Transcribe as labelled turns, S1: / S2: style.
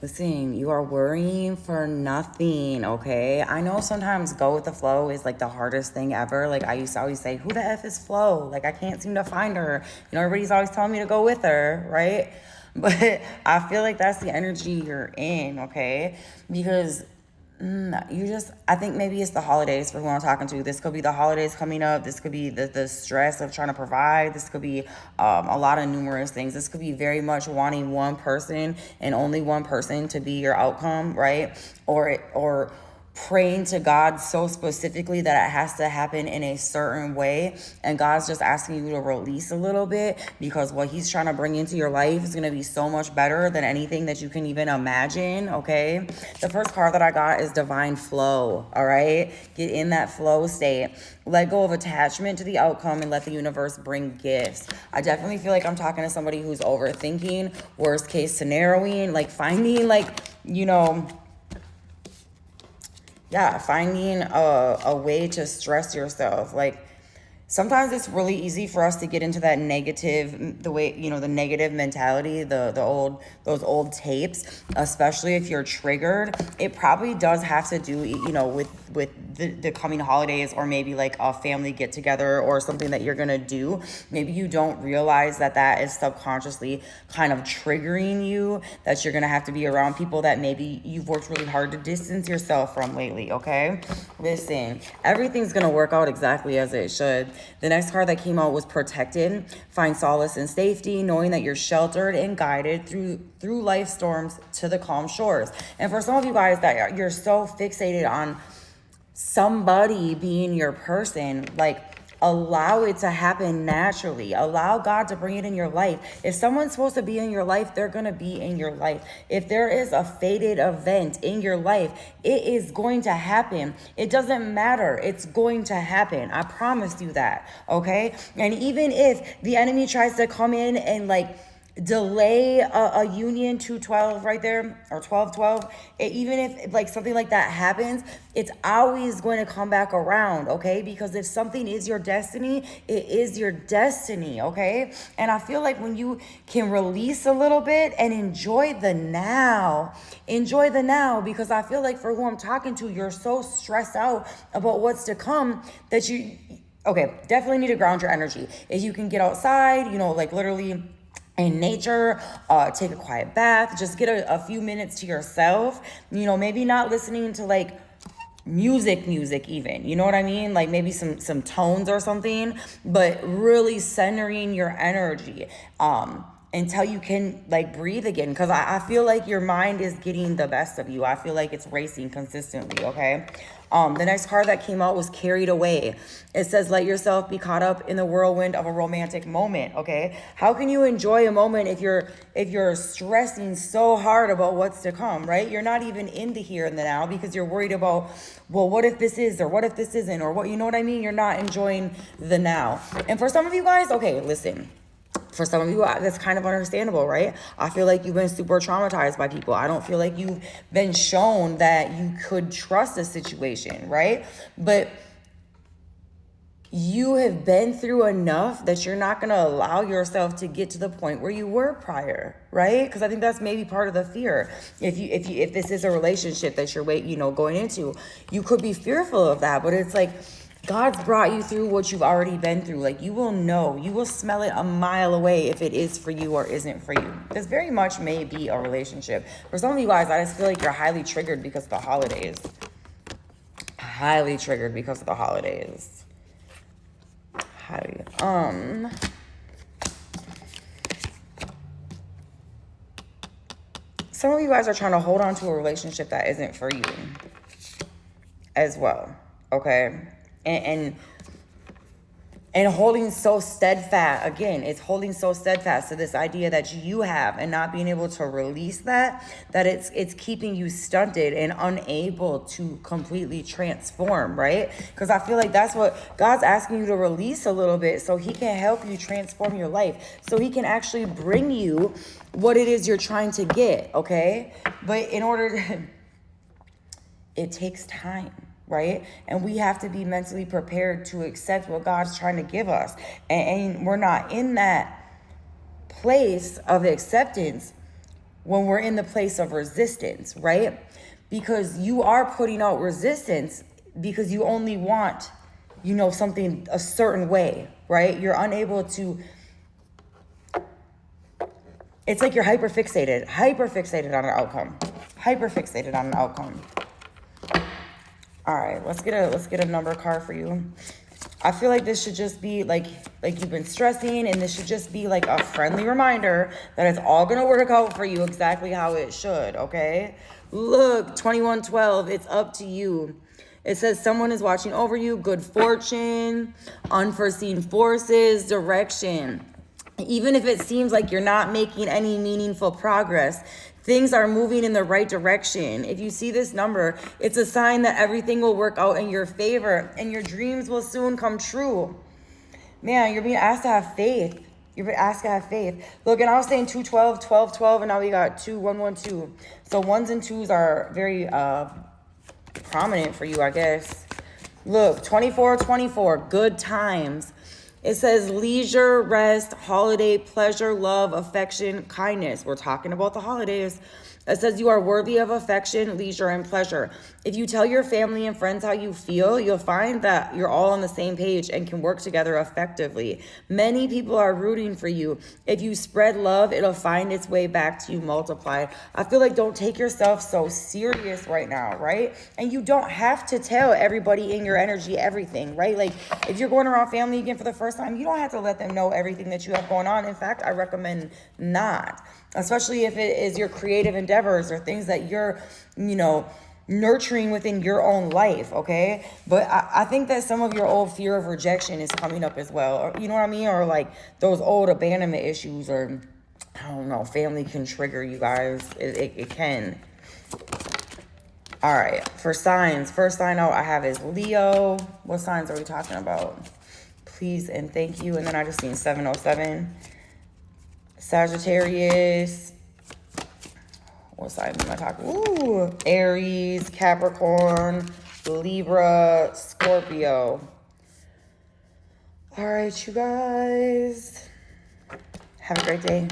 S1: Listen, you are worrying for nothing, okay? I know sometimes go with the flow is like the hardest thing ever. Like I used to always say, who the F is Flo? Like I can't seem to find her. You know, everybody's always telling me to go with her, right? But I feel like that's the energy you're in, okay? Because I think maybe it's the holidays for who I'm talking to. This could be the holidays coming up. This could be the stress of trying to provide. This could be a lot of numerous things. This could be very much wanting one person and only one person to be your outcome, right? Or praying to God so specifically that it has to happen in a certain way. And God's just asking you to release a little bit because what he's trying to bring into your life is going to be so much better than anything that you can even imagine, okay? The first card that I got is divine flow, all right? Get in that flow state. Let go of attachment to the outcome and let the universe bring gifts. I definitely feel like I'm talking to somebody who's overthinking, worst case scenarioing, like finding finding a way to stress yourself. Like sometimes it's really easy for us to get into that negative, the negative mentality, those old tapes, especially if you're triggered. It probably does have to do, with the coming holidays, or maybe like a family get together or something that you're gonna do. Maybe you don't realize that is subconsciously kind of triggering you, that you're gonna have to be around people that maybe you've worked really hard to distance yourself from lately, okay? Listen, everything's gonna work out exactly as it should. The next card that came out was protected. Find solace and safety, knowing that you're sheltered and guided through life storms to the calm shores. And for some of you guys that you're so fixated on somebody being your person, like allow it to happen naturally. Allow God to bring it in your life. If someone's supposed to be in your life, they're going to be in your life. If there is a fated event in your life, it is going to happen. It doesn't matter. It's going to happen. I promise you that. Okay. And even if the enemy tries to come in and delay a union 212 right there, or 1212, even if like something like that happens, it's always going to come back around, okay? Because if something is your destiny, it is your destiny, okay? And I feel like when you can release a little bit and enjoy the now, because I feel like for who I'm talking to, you're so stressed out about what's to come that definitely need to ground your energy. If you can get outside, literally in nature, take a quiet bath, just get a few minutes to yourself, maybe not listening to music even, you know what I mean? Like maybe some tones or something, but really centering your energy, until you can breathe again. Cause I feel like your mind is getting the best of you. I feel like it's racing consistently. Okay. The next card that came out was carried away. It says, let yourself be caught up in the whirlwind of a romantic moment. Okay. How can you enjoy a moment if you're stressing so hard about what's to come, right? You're not even in the here and the now because you're worried about, well, what if this is, or what if this isn't, or what, you know what I mean? You're not enjoying the now. And for some of you guys, okay, listen. For some of you, that's kind of understandable, right? I feel like you've been super traumatized by people. I don't feel like you've been shown that you could trust a situation, right? But you have been through enough that you're not going to allow yourself to get to the point where you were prior, right? Because I think that's maybe part of the fear. If this is a relationship that you're going into, you could be fearful of that, but it's like, God's brought you through what you've already been through. You will know, you will smell it a mile away if it is for you or isn't for you. This very much may be a relationship. For some of you guys, I just feel like you're highly triggered because of the holidays. Highly triggered because of the holidays. Highly. Some of you guys are trying to hold on to a relationship that isn't for you as well. Okay. And holding so steadfast, again, it's holding so steadfast to this idea that you have and not being able to release that it's keeping you stunted and unable to completely transform, right? Because I feel like that's what God's asking you to release a little bit so he can help you transform your life, so he can actually bring you what it is you're trying to get, okay? But in order to, it takes time. Right? And we have to be mentally prepared to accept what God's trying to give us. And we're not in that place of acceptance when we're in the place of resistance, right? Because you are putting out resistance because you only want, something a certain way, right? You're unable to, it's like you're hyperfixated on an outcome, All right, let's get a number card for you. I feel like this should just be like you've been stressing, and this should just be like a friendly reminder that it's all gonna work out for you exactly how it should, okay? Look, 2112, it's up to you. It says someone is watching over you, good fortune, unforeseen forces, direction. Even if it seems like you're not making any meaningful progress, things are moving in the right direction. If you see this number, it's a sign that everything will work out in your favor and your dreams will soon come true. Man, you're being asked to have faith. Look, and I was saying 212, 12, 12, and now we got 2, 1, 1, 2. So ones and twos are very prominent for you, I guess. Look, 24, 24, good times. It says leisure, rest, holiday, pleasure, love, affection, kindness. We're talking about the holidays. It says you are worthy of affection, leisure, and pleasure. If you tell your family and friends how you feel, you'll find that you're all on the same page and can work together effectively. Many people are rooting for you. If you spread love, it'll find its way back to you multiplied. I feel like don't take yourself so serious right now, right? And you don't have to tell everybody in your energy everything, right? Like if you're going around family again for the first time, you don't have to let them know everything that you have going on. In fact, I recommend not. Especially if it is your creative endeavors or things that you're, nurturing within your own life, okay? But I think that some of your old fear of rejection is coming up as well. Or, you know what I mean? Or like those old abandonment issues, or I don't know, family can trigger you guys. It can. All right, for signs, first sign out I have is Leo. What signs are we talking about? Please and thank you. And then I just seen 707. Sagittarius. What sign am I talking? Ooh, Aries, Capricorn, Libra, Scorpio. All right, you guys. Have a great day.